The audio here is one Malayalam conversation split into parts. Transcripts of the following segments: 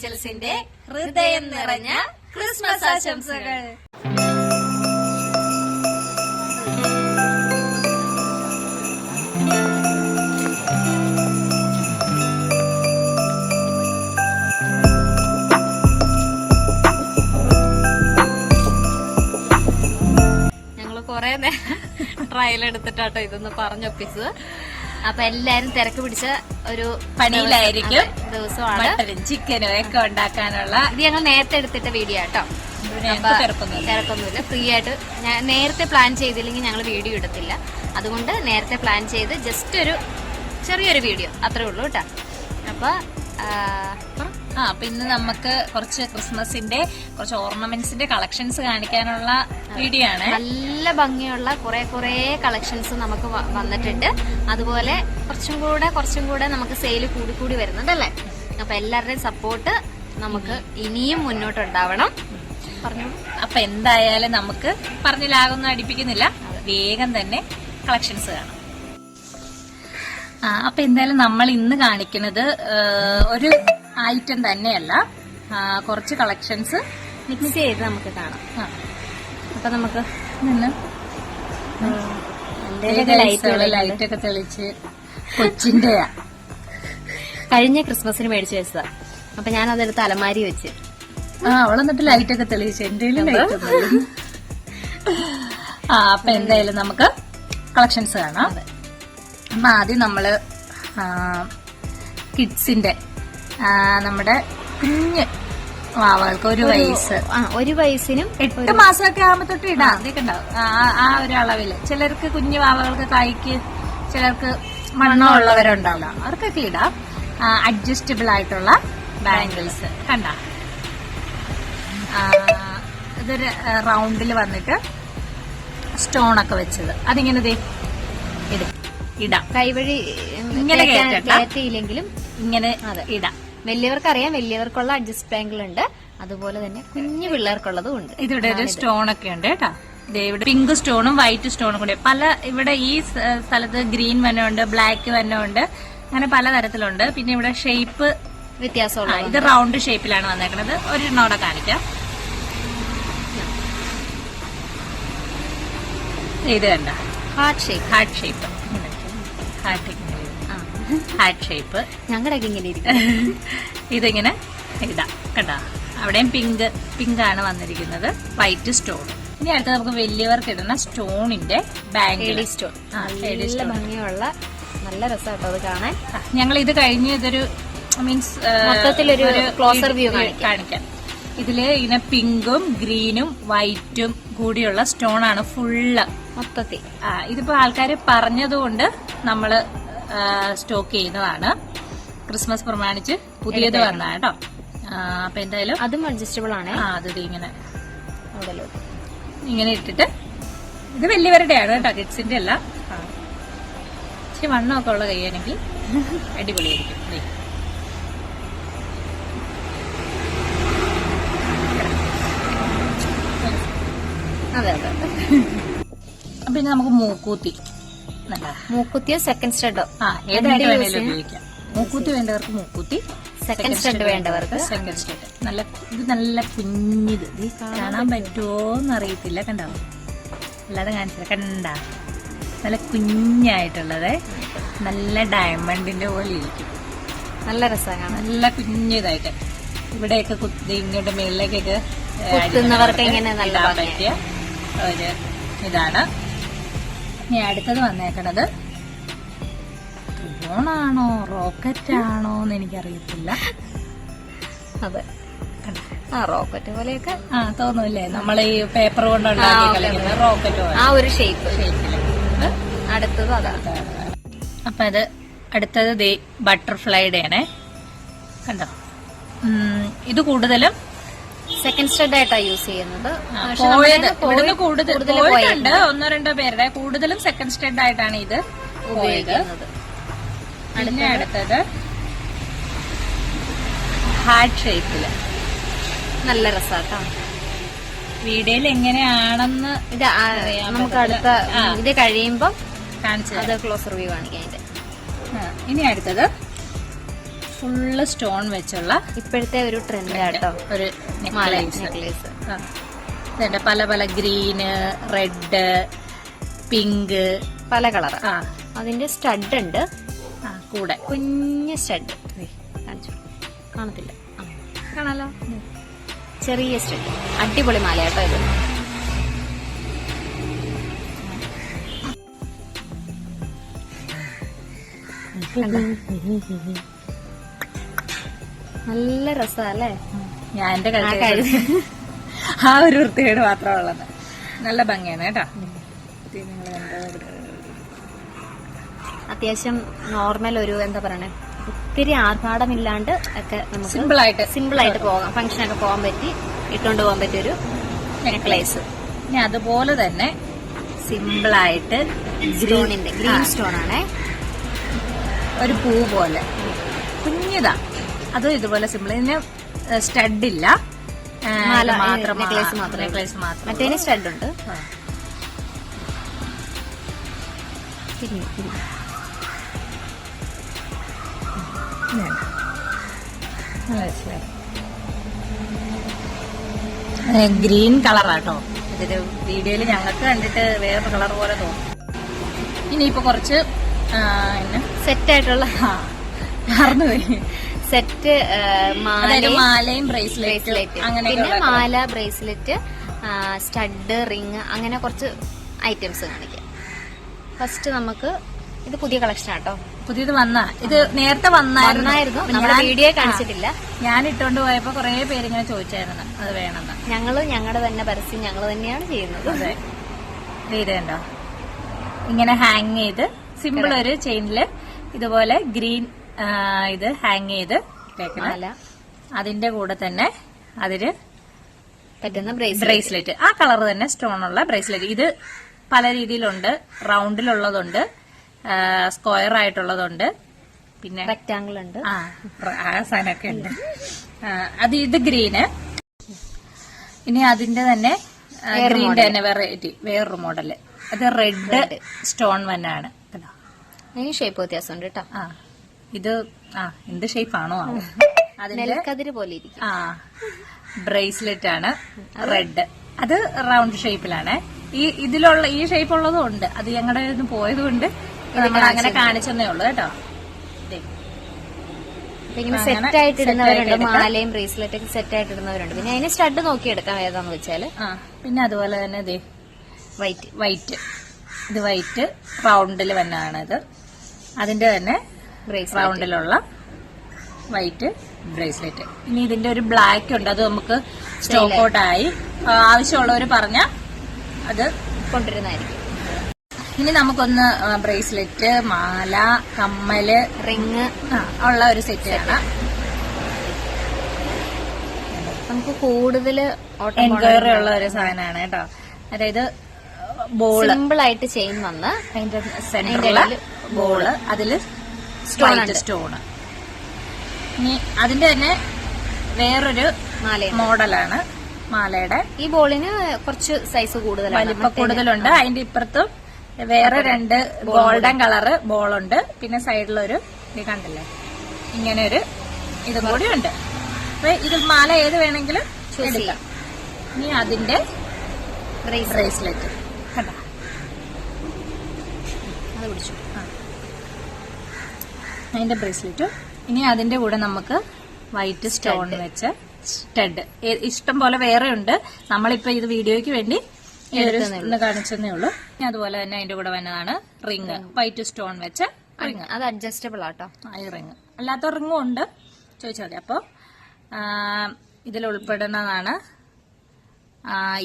ഏഞ്ചൽസിന്റെ ഹൃദയം നിറഞ്ഞ ക്രിസ്മസ് ആശംസകൾ. ഞങ്ങള് കൊറേ ട്രയൽ എടുത്തിട്ടാട്ടോ ഇതൊന്ന് പറഞ്ഞൊപ്പിച്ചത്. അപ്പൊ എല്ലാരും തിരക്ക് പിടിച്ച ഒരു പണിയിലായിരിക്കും ദിവസമാണ്. മട്ടനും ചിക്കനും ഒക്കെ ഉണ്ടാക്കാനുള്ള. ഇത് ഞങ്ങൾ നേരത്തെ എടുത്തിട്ട വീഡിയോ കേട്ടോ. തിരക്കൊന്നുമില്ല, ഫ്രീ ആയിട്ട്. ഞാൻ നേരത്തെ പ്ലാൻ ചെയ്തില്ലെങ്കിൽ ഞങ്ങൾ വീഡിയോ ഇടത്തില്ല. അതുകൊണ്ട് നേരത്തെ പ്ലാൻ ചെയ്ത് ജസ്റ്റ് ഒരു ചെറിയൊരു വീഡിയോ അത്രേ ഉള്ളൂ കേട്ടോ. അപ്പൊ ഇന്ന് നമുക്ക് കുറച്ച് ക്രിസ്മസിന്റെ കുറച്ച് ഓർണമെന്റ്സിന്റെ കളക്ഷൻസ് കാണിക്കാനുള്ള വീഡിയോ ആണ്. നല്ല ഭംഗിയുള്ള കുറെ കളക്ഷൻസ് നമുക്ക് വന്നിട്ടുണ്ട്. അതുപോലെ കുറച്ചും കൂടെ നമുക്ക് സെയില് കൂടി വരുന്നുണ്ടല്ലേ. അപ്പൊ എല്ലാവരുടെയും സപ്പോർട്ട് നമുക്ക് ഇനിയും മുന്നോട്ടുണ്ടാവണം. പറഞ്ഞോളൂ. അപ്പൊ എന്തായാലും നമുക്ക് പറഞ്ഞിലാകൊന്നും അടുപ്പിക്കുന്നില്ല, വേഗം തന്നെ കളക്ഷൻസ് കാണാം. അപ്പൊ എന്തായാലും നമ്മൾ ഇന്ന് കാണിക്കുന്നത് ഒരു ഐറ്റം തന്നെയല്ല, കുറച്ച് കളക്ഷൻസ് മിക്സ് ചെയ്ത് നമുക്ക് കാണാം. അപ്പൊ നമുക്ക് ലൈറ്റൊക്കെ തെളിച്ച് കൊച്ചിന്റെ കഴിഞ്ഞ ക്രിസ്മസിന് മേടിച്ചു വെച്ചതാ. അപ്പൊ ഞാൻ അതെടുത്ത് അലമാരി വെച്ച് അവളെന്നിട്ട് ലൈറ്റൊക്കെ തെളിയിച്ചു. എന്റെ ലൈറ്റ്. അപ്പൊ എന്തായാലും നമുക്ക് കളക്ഷൻസ് കാണാം. അപ്പൊ ആദ്യം നമ്മള് കിഡ്സിന്റെ നമ്മുടെ കുഞ്ഞ് വാവകൾക്ക് ഒരു വയസ്സിനും 8 മാസമൊക്കെ ആകുമ്പോ തൊട്ട് ഇടാം. അതൊക്കെ ഉണ്ടാവും ആ ഒരു അളവില്. ചിലർക്ക് കുഞ്ഞു വാവകൾക്ക് കൈക്ക്, ചിലർക്ക് മണ്ണുള്ളവരുണ്ടാവില്ല, അവർക്കൊക്കെ ഇടാം. അഡ്ജസ്റ്റബിൾ ആയിട്ടുള്ള ബാംഗിൾസ് കണ്ട. ഇതൊരു റൗണ്ടിൽ വന്നിട്ട് സ്റ്റോണൊക്കെ വെച്ചത്. അതിങ്ങനെ ഇടാം. കൈവഴി ഇങ്ങനെ കയറ്റിയില്ലെങ്കിലും ഇങ്ങനെ ഇടാം. വലിയവർക്കറിയാം, വലിയവർക്കുള്ള അഡ്ജസ്റ്റ് ബാങ്കിൾ ഉണ്ട്. അതുപോലെ തന്നെ കുഞ്ഞു പിള്ളേർക്കുള്ളതും ഉണ്ട്. ഇതിവിടെ ഒരു സ്റ്റോൺ ഒക്കെ ഉണ്ട് കേട്ടോ. ഇവിടെ പിങ്ക് സ്റ്റോണും വൈറ്റ് സ്റ്റോണും കൂടെ ഇവിടെ ഈ സ്ഥലത്ത് ഗ്രീൻ വന്നുണ്ട്, ബ്ലാക്ക് വന്നുണ്ട്, അങ്ങനെ പലതരത്തിലുണ്ട്. പിന്നെ ഇവിടെ ഷേപ്പ് വ്യത്യാസമുള്ള ഇത് റൗണ്ട് ഷേപ്പിലാണ് വന്നേക്കുന്നത്. ഒരെണ്ണോടെ കാണിക്കാം. ഇത് കണ്ട ഹാർട്ട് ഷേപ്പ് ഹാർട്ട് ഷേപ്പ് ഞങ്ങളുടെ ഇങ്ങനെ ഇരിക്കും. ഇതിങ്ങനെ ഇടാം കണ്ട. അവിടെയും പിങ്ക് ആണ് വന്നിരിക്കുന്നത്, വൈറ്റ് സ്റ്റോൺ. ഇനി അടുത്ത് നമുക്ക് വലിയവർക്ക് ഇടുന്ന സ്റ്റോണിന്റെ ബാംഗിൾ സ്റ്റോൺ. നല്ല ഭംഗിയുള്ള നല്ല രസമാട്ടോ അത് കാണാൻ. ഞങ്ങൾ ഇത് കഴിഞ്ഞ് ഇതൊരു മീൻസ് മൊത്തത്തിലൊരു ക്ലോസർ വ്യൂ കാണിക്കാം. ഇതില് ഇങ്ങനെ പിങ്കും ഗ്രീനും വൈറ്റും കൂടിയുള്ള സ്റ്റോൺ ആണ് ഫുള്ള് മൊത്തത്തിൽ. ഇതിപ്പോ ആൾക്കാര് പറഞ്ഞതുകൊണ്ട് നമ്മള് സ്റ്റോക്ക് ചെയ്യുന്നതാണ്. ക്രിസ്മസ് പ്രമാണിച്ച് പുതിയത് വന്നതാണ് കേട്ടോ. അപ്പൊ എന്തായാലും അതും അഡ്ജസ്റ്റബിൾ ആണ്. അത് ഇങ്ങനെ ഇട്ടിട്ട് ഇത് വലിയവരുടെയാണ് കേട്ടോ, കിഡ്സിന്റെ അല്ല. പക്ഷെ വണ്ണമൊക്കെ ഉള്ള കൈയാണെങ്കിൽ അടിപൊളിയായിരിക്കും. അതെ. പിന്നെ നമുക്ക് മൂക്കുത്തിയോ സെക്കൻഡ് സ്റ്റഡോ ഏതായിട്ട് വേണേലും ഉപയോഗിക്കാം. മൂക്കൂത്തി വേണ്ടവർക്ക് മൂക്കൂത്തി, സെക്കൻഡ് സ്റ്റഡ് വേണ്ടവർക്ക് സെക്കൻഡ് സ്റ്റഡ്. ഇത് നല്ല കുഞ്ഞിത് കാണാൻ പറ്റുമോന്ന് അറിയത്തില്ല. കണ്ടോ, അല്ലാതെ കാണിച്ചില്ല. കണ്ട, നല്ല കുഞ്ഞായിട്ടുള്ളത്, നല്ല ഡയമണ്ടിന്റെ പോലെ ഇരിക്കും. നല്ല രസമാണ്, നല്ല കുഞ്ഞിതായിട്ട്. ഇവിടെയൊക്കെ കുത്തി ഇങ്ങോട്ട് മേളിലേക്കൊക്കെ കുത്തുന്നവർക്ക് ഇങ്ങനെ നല്ല പറ്റിയ ഒരു ഇതാണ്. ഇനി അടുത്തത് വന്നേക്കണത് ഡ്രോണാണോ റോക്കറ്റ് ആണോ എന്ന് എനിക്കറിയത്തില്ല. അതെ, റോക്കറ്റ് പോലെയൊക്കെ തോന്നൂല്ലേ, നമ്മൾ ഈ പേപ്പർ കൊണ്ടുണ്ടാക്കി കളിക്കുന്ന റോക്കറ്റ് പോലെ ആ ഒരു ഷേപ്പില്. അടുത്തത് അതാണ്. അപ്പൊ അത് അടുത്തത് ബട്ടർഫ്ലൈയുടെ ആണേ. കണ്ടോ, ഇത് കൂടുതലും സെക്കൻഡ് സ്റ്റഡ് ആയിട്ടാ യൂസ് ചെയ്യുന്നത്. ഇവിടുന്ന് കൂടുതൽ ഒന്നോ രണ്ടോ പേരുടെ കൂടുതലും സെക്കൻഡ് സ്റ്റഡ് ആയിട്ടാണ് ഇത് ഉപയോഗിക്കുന്നത്. പിന്നെ അടുത്തത് ഹാർട്ട് ഷേപ്പില് നല്ല രസാട്ടോ. വീഡിയോയിൽ എങ്ങനെയാണെന്ന് ഇത് നമുക്ക് അടുത്ത ഇത് കഴിയുമ്പോ കാണിച്ചത് അത് ക്ലോസർ വ്യൂ കാണിക്കാൻ. ഇനി അടുത്തത് ഫുള്ള് സ്റ്റോൺ വെച്ചുള്ള ഇപ്പോഴത്തെ ഒരു ട്രെൻഡ് കേട്ടോ ഒരു നെക്ലേസ്. ഇതുണ്ട് പല പല ഗ്രീന്, റെഡ്, പിങ്ക്, പല കളർ. അതിന്റെ സ്റ്റഡ് ഉണ്ട് കൂടെ, കുഞ്ഞ് സ്റ്റഡ് കാണിച്ചു കാണത്തില്ല, കാണാലോ, ചെറിയ സ്റ്റഡ്. അടിപൊളി മാല കേട്ടോ ഇത്. നല്ല രസല്ലേ. ഞാൻ എന്റെ ആ ഒരു വൃത്തികേട് മാത്രമുള്ളത്. നല്ല ഭംഗിയാണ് കേട്ടോ. അത്യാവശ്യം നോർമൽ ഒരു എന്താ പറയണേ, ഒത്തിരി ആർഭാടമില്ലാണ്ട് ഒക്കെ നമുക്ക് സിമ്പിൾ ആയിട്ട് പോകാം, ഫംഗ്ഷനൊക്കെ പോകാൻ പറ്റി ഇട്ടുകൊണ്ട് പോകാൻ പറ്റിയൊരു നെക്ലേസ്. ഇനി അതുപോലെ തന്നെ സിമ്പിളായിട്ട് സ്റ്റോണിന്റെ ഗ്രീൻ സ്റ്റോൺ ആണേ, ഒരു പൂ പോലെ കുഞ്ഞിതാ. അതും ഇതുപോലെ സിമ്പിൾ. ഇതിന് സ്റ്റഡ് ഇല്ല, നെക്ലേസ് മാത്രം. മറ്റേന് സ്റ്റഡ് ഉണ്ട്. ഗ്രീൻ കളറാട്ടോ ഇതില്. വീഡിയോയില് ഞങ്ങൾക്ക് കണ്ടിട്ട് വേറെ കളർ പോലെ തോന്നും. ഇനിയിപ്പോ കുറച്ച് സെറ്റ് ആയിട്ടുള്ള മറന്നുപോയി. സെറ്റ് മാലയും ബ്രേസ്ലെറ്റ്, അങ്ങനെ പിന്നെ മാല, ബ്രേസ്ലെറ്റ്, സ്റ്റഡ്, റിങ്, അങ്ങനെ കുറച്ച് ഐറ്റംസ് കാണിക്കാം. ഫസ്റ്റ് നമുക്ക് ഇത് പുതിയ കളക്ഷൻ ആട്ടോ. പുതിയത് ഇത് നേരത്തെ വന്നായിരുന്നു, നമ്മുടെ വീഡിയോ കാണിച്ചിട്ടില്ല. ഞാൻ ഇട്ടോണ്ട് പോയപ്പോ കുറെ പേരിങ്ങനെ ചോദിച്ചായിരുന്നു അത് വേണമെന്ന്. ഞങ്ങളുടെ തന്നെ പരസ്യം ഞങ്ങൾ തന്നെയാണ് ചെയ്യുന്നത്. അതെ, ഇതുണ്ടോ ഇങ്ങനെ ഹാങ് ചെയ്ത് സിമ്പിൾ ഒരു ചെയിനില് ഇതുപോലെ ഗ്രീൻ ഇത് ഹാങ് ചെയ്ത് വെക്കണം. അതിന്റെ കൂടെ തന്നെ അതിന് പറ്റുന്ന ബ്രേസ്ലെറ്റ്, ആ കളർ തന്നെ സ്റ്റോൺ ഉള്ള ബ്രേസ്ലെറ്റ്. ഇത് പല രീതിയിലുണ്ട്, റൗണ്ടിലുള്ളതുണ്ട്, സ്ക്വയർ ആയിട്ടുള്ളതുണ്ട്, പിന്നെ റെക്ടാംഗിൾ ഉണ്ട്, ആ സാധനമൊക്കെ ഉണ്ട്. ഇത് ഗ്രീന്. ഇനി അതിന്റെ തന്നെ ഗ്രീന്റെ തന്നെ വെറൈറ്റി, വേറൊരു മോഡല്. അത് റെഡ് സ്റ്റോൺ തന്നെയാണ്. അതിന് ഷേപ്പ് വ്യത്യാസമുണ്ട് കേട്ടോ. ഇത് എന്ത് ഷേപ്പാണോ നെൽക്കതിര് പോലെ ഇരിക്കും. ബ്രേസ്ലെറ്റ് ആണ് റെഡ്. അത് റൗണ്ട് ഷേപ്പിലാണ്. ഇതിലുള്ള ഈ ഷേപ്പ് ഉള്ളതും ഉണ്ട്. അത് ഞങ്ങളുടെ പോയത് കൊണ്ട് അങ്ങനെ കാണിച്ചെന്നേ ഉള്ളു കേട്ടോ. ഇങ്ങനെ സെറ്റ് ആയിട്ട് ഇടുന്നവരുണ്ട്, മാലയും ബ്രേസ്ലെറ്റ് ഒക്കെ സെറ്റ് ആയിട്ട് ഇടുന്നവരുണ്ട്. പിന്നെ അതിന് സ്റ്റഡ് നോക്കിയെടുക്കാം ഏതാന്ന് വെച്ചാല്. പിന്നെ അതുപോലെ തന്നെ വൈറ്റ്, ഇത് വൈറ്റ് റൗണ്ടിൽ വന്നാണ്. ഇത് അതിന്റെ തന്നെ റൗണ്ടിലുള്ള വൈറ്റ് ബ്രേസ്ലെറ്റ്. ഇനി ഇതിന്റെ ഒരു ബ്ലാക്ക് ഉണ്ട്, അത് നമുക്ക് സ്റ്റോക്ക് ഔട്ട് ആയി. ആവശ്യമുള്ളവർ പറഞ്ഞ അത് കൊണ്ടുവരുന്നതായിരിക്കും. ഇനി നമുക്കൊന്ന് ബ്രേസ്ലെറ്റ്, മാല, കമ്മല്, റിങ് ഉള്ള ഒരു സെറ്റ് ആണ്. നമുക്ക് കൂടുതൽ എൻക്വയറി ഉള്ള ഒരു സാധനമാണ് കേട്ടോ. അതായത് ബോള് സിമ്പിൾ ആയിട്ട് ചെയിൻ വന്ന് അതിന്റെ സെന്ററില് ബോള്, അതില് സ്റ്റോണ്. ഇനി അതിന്റെ തന്നെ വേറൊരു മോഡലാണ് മാലയുടെ. ഈ ബോളിന് കുറച്ച് സൈസ് കൂടുതലാണ്, വലിപ്പം കൂടുതലുണ്ട്. അതിന്റെ ഇപ്പുറത്തും വേറെ 2 ഗോൾഡൻ കളറ് ബോളുണ്ട്. പിന്നെ സൈഡിലൊരു ഇത് കണ്ടില്ലേ, ഇങ്ങനെ ഒരു ഇതും കൂടി ഉണ്ട്. അപ്പൊ ഇത് മാല ഏത് വേണമെങ്കിലും എടുക്കാം. ഇനി അതിന്റെ ബ്രേസ്ലെറ്റ് കണ്ടോ, അത് പിടിച്ചു. അതിന്റെ ബ്രേസ്ലെറ്റും. ഇനി അതിന്റെ കൂടെ നമുക്ക് വൈറ്റ് സ്റ്റോൺ വെച്ച സ്റ്റഡ് ഇഷ്ടം പോലെ വേറെ ഉണ്ട്. നമ്മളിപ്പോ ഇത് വീഡിയോയ്ക്ക് വേണ്ടി കാണിച്ചതേ ഉള്ളൂ. അതുപോലെ തന്നെ അതിന്റെ കൂടെ വന്നതാണ് റിങ്, വൈറ്റ് സ്റ്റോൺ വെച്ച റിങ്. അത് അഡ്ജസ്റ്റബിൾ ആട്ടോ. ഈ റിങ് അല്ലാത്ത റിങ്ങും ഉണ്ട്, ചോദിച്ചാൽ മതി. അപ്പൊ ഇതിൽ ഉൾപ്പെടുന്നതാണ്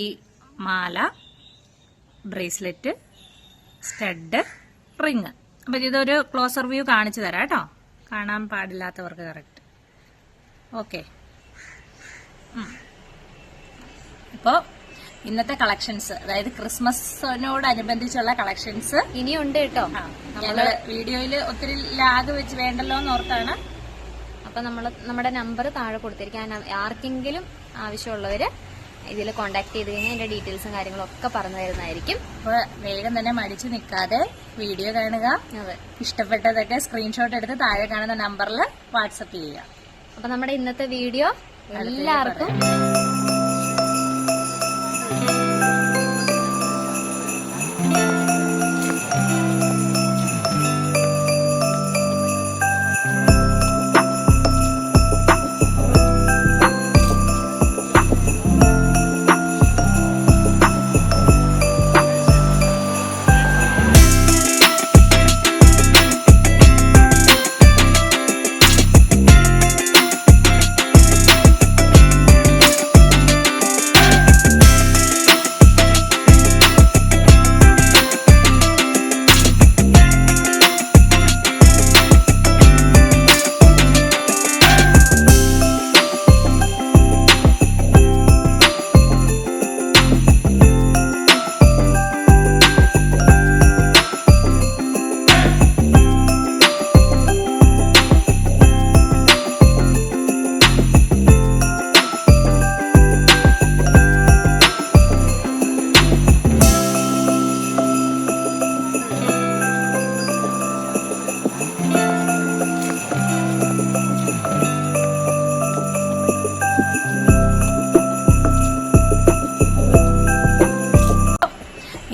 ഈ മാല, ബ്രേസ്ലെറ്റ്, സ്റ്റഡ്, റിങ്. അപ്പൊ ഇതൊരു ക്ലോസർ വ്യൂ കാണിച്ചു തരാം കേട്ടോ, കാണാൻ പാടില്ലാത്തവർക്ക് കറക്റ്റ്. ഓക്കെ, ഇപ്പോ ഇന്നത്തെ കളക്ഷൻസ്, അതായത് ക്രിസ്മസിനോടനുബന്ധിച്ചുള്ള കളക്ഷൻസ് ഇനിയുണ്ട് കേട്ടോ. നമ്മള് വീഡിയോയില് ഒത്തിരി ലാഗ് വെച്ച് വേണ്ടല്ലോ എന്നോർത്താണ്. അപ്പൊ നമ്മുടെ നമ്പർ താഴെ കൊടുത്തിരിക്കാൻ, ആർക്കെങ്കിലും ആവശ്യമുള്ളവര് ഇതിൽ കോൺടാക്ട് ചെയ്ത് കഴിഞ്ഞാൽ അതിന്റെ ഡീറ്റെയിൽസും കാര്യങ്ങളും ഒക്കെ പറഞ്ഞു തരുന്നതായിരിക്കും. അപ്പൊ വേഗം തന്നെ മടിച്ചു നിൽക്കാതെ വീഡിയോ കാണുക. അതെ, ഇഷ്ടപ്പെട്ടതൊക്കെ സ്ക്രീൻഷോട്ട് എടുത്ത് താഴെ കാണുന്ന നമ്പറിൽ വാട്സപ്പ് ചെയ്യുക. അപ്പൊ നമ്മുടെ ഇന്നത്തെ വീഡിയോ എല്ലാവർക്കും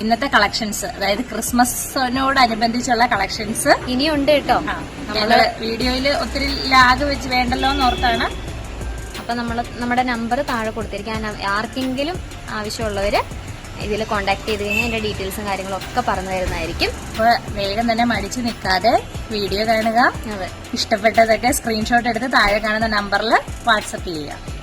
ഇന്നത്തെ കളക്ഷൻസ്, അതായത് ക്രിസ്മസിനോടനുബന്ധിച്ചുള്ള കളക്ഷൻസ് ഇനിയുണ്ട് കേട്ടോ. ഞങ്ങള് വീഡിയോയില് ഒത്തിരി ലാഗ് വെച്ച് വേണ്ടല്ലോ എന്നോർത്താണ്. അപ്പൊ നമ്മുടെ നമ്പർ താഴെ കൊടുത്തിരിക്കാൻ, ആർക്കെങ്കിലും ആവശ്യമുള്ളവര് ഇതിൽ കോൺടാക്ട് ചെയ്ത് കഴിഞ്ഞാൽ അതിന്റെ ഡീറ്റെയിൽസും കാര്യങ്ങളും ഒക്കെ പറഞ്ഞു തരുന്നതായിരിക്കും. അപ്പൊ വേഗം തന്നെ മടിച്ചു നിൽക്കാതെ വീഡിയോ കാണുക. അതെ, ഇഷ്ടപ്പെട്ടതൊക്കെ സ്ക്രീൻഷോട്ട് എടുത്ത് താഴെ കാണുന്ന നമ്പറിൽ വാട്സപ്പ് ചെയ്യുക.